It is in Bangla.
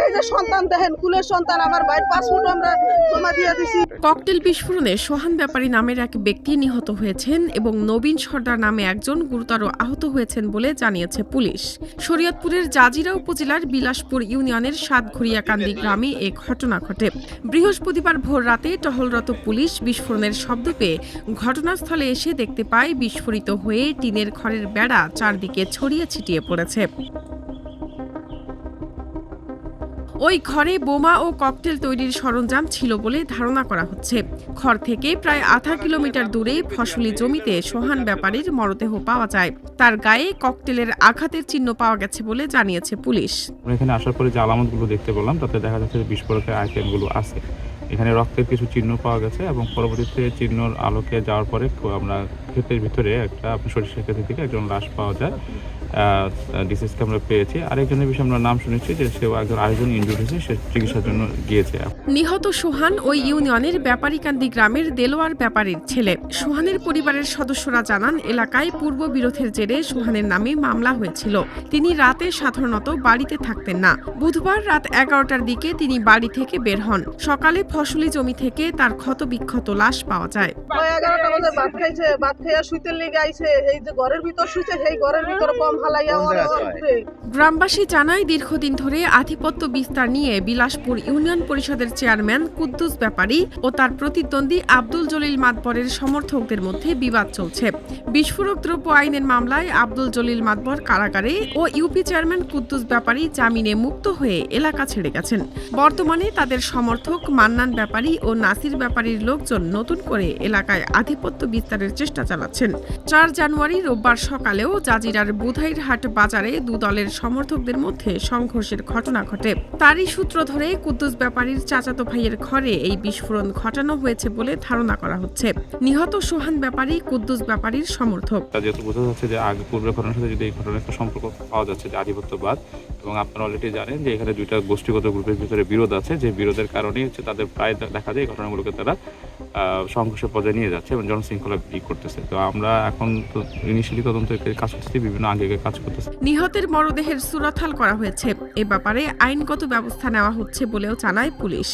এই যে সন্তান দেখেন, কুলের সন্তান, আমার ভাইয়ের পাসপোর্ট আমরা জমা দিয়ে দিছি। ককটেল বিস্ফোরণে সোহান ব্যাপারী নামের এক ব্যক্তি নিহত হয়েছেন এবং নবীন সর্দার নামে একজন গুরুতর আহত হয়েছেন বলে জানিয়েছে পুলিশ। শরীয়তপুরের জাজিরা উপজেলার বিলাসপুর ইউনিয়নের সাতঘড়িয়াকান্দি গ্রামে এ ঘটনা ঘটে। বৃহস্পতিবার ভোর রাতে টহলরত পুলিশ বিস্ফোরণের শব্দ পেয়ে ঘটনাস্থলে এসে দেখতে পায় বিস্ফোরিত হয়ে টিনের ঘরের বেড়া চারদিকে ছড়িয়ে ছিটিয়ে পড়েছে। ওই ঘরে বোমা ও ককটেল তৈরির সরঞ্জাম ছিল বলে ধারণা করা হচ্ছে। ঘর থেকে প্রায় আধা কিলোমিটার দূরে ফসলি জমিতে সোহান ব্যাপারীর মরদেহ পাওয়া যায়। তার গায়ে ককটেলের আঘাতের চিহ্ন পাওয়া গেছে বলে জানিয়েছে পুলিশ। এখানে আসার পরে যে আলামতগুলো দেখতে পেলাম তাতে দেখা যাচ্ছে যে বিস্ফোরকের আইটেমগুলো আছে। এখানে রক্তের কিছু চিহ্ন পাওয়া গেছে এবং পরবর্তীতে চিহ্নর আলোকে যাওয়ার পরে আমরা ক্ষেতের ভিতরে একটা সরিষার ক্ষেতের থেকে একজন লাশ পাওয়া যায়। ডিসিজকে আমরা পেয়েছি। আরেকজনের বিষয়ে আমরা নাম শুনেছি যে সেও একজন আরেকজন ইনজুর্ড হয়েছে, সে চিকিৎসার জন্য গিয়েছে। নিহত সোহান ওই ইউনিয়নের ব্যাপারীকান্দি গ্রামের দেলোয়ার ব্যাপারীর ছেলে। সোহানের পরিবারের সদস্যরা জানান, এলাকায় পূর্ব বিরোধের জেরে সোহানের নামে মামলা হয়েছিল। তিনি রাতে সাধারণত বাড়িতে থাকতেন না। বুধবার রাত 11টার দিকে তিনি বাড়ি থেকে বের হন। সকালে ফসলি জমি থেকে তার ক্ষতবিক্ষত লাশ পাওয়া যায়। 11টা বাজে ভাত খাইছে, ভাত খাইয়া শুইতে লেগে আইছে, এই যে ঘরের ভিতর শুইছে, সেই ঘরের ভিতর বম হালাইয়া ওরে। গ্রামবাসী জানায়, দীর্ঘদিন ধরে আধিপত্য বিস্তার নিয়ে বিলাসপুর ইউনিয়ন পরিষদের চেয়ারম্যান কুদ্দুস ব্যাপারী ও তার প্রতিদ্বন্দ্বী আব্দুল জলিল মাতবরের সমর্থকদের মধ্যে বিবাদ চলছে। বিস্ফোরক দ্রব্য আইনের মামলায় আব্দুল জলিল মাতবর কারাগারে ও ইউপি চেয়ারম্যান কুদ্দুস ব্যাপারী জামিনে মুক্ত হয়ে এলাকা ছেড়ে গেছেন। বর্তমানে তাদের সমর্থক মান্নান ব্যাপারী ও নাসির ব্যাপারীর লোকজন নতুন করে এলাকায় আধিপত্য বিস্তারের চেষ্টা চালাচ্ছেন। 4 জানুয়ারি রোববার সকালেও জাজিরার বুধাইরহাট বাজারে দু দলের সমর্থকদের মধ্যে সংঘর্ষের ঘটনা ঘটে। তারই সূত্র ধরে কুদ্দুস ব্যাপারীর চাচাতো ভাইয়ের ঘরে এই বিস্ফোরণ ঘটানো হয়েছে বলে ধারণা করা হচ্ছে। নিহত সোহান ব্যাপারী কুদ্দুস ব্যাপারীর সমর্থক। যেহেতু বোঝা যাচ্ছে যে আগে পূর্বের ঘটনার সাথে যদি এই ঘটনার একটা সম্পর্ক পাওয়া যাচ্ছে যে আধিপত্যবাদ, এবং আপনারা অলরেডি জানেন যে এখানে দুইটা গোষ্ঠীগত গ্রুপের ভিতরে বিরোধ আছে, যে বিরোধের কারণেই হচ্ছে তাদের প্রায় দেখা যায় এই ঘটনাগুলোকে তারা সংঘর্ষের পর্যায়ে নিয়ে যাচ্ছে এবং জনশৃঙ্খলা বিক্রি করতেছে। তো আমরা এখন ইনিশিয়ালি তদন্ত কাজ করতেছি, বিভিন্ন আগে কাজ করতেছি। নিহতের মরদেহের সুরতহাল করা হয়েছে। এ ব্যাপারে আইনগত ব্যবস্থা নেওয়া হচ্ছে বলেও জানায় পুলিশ।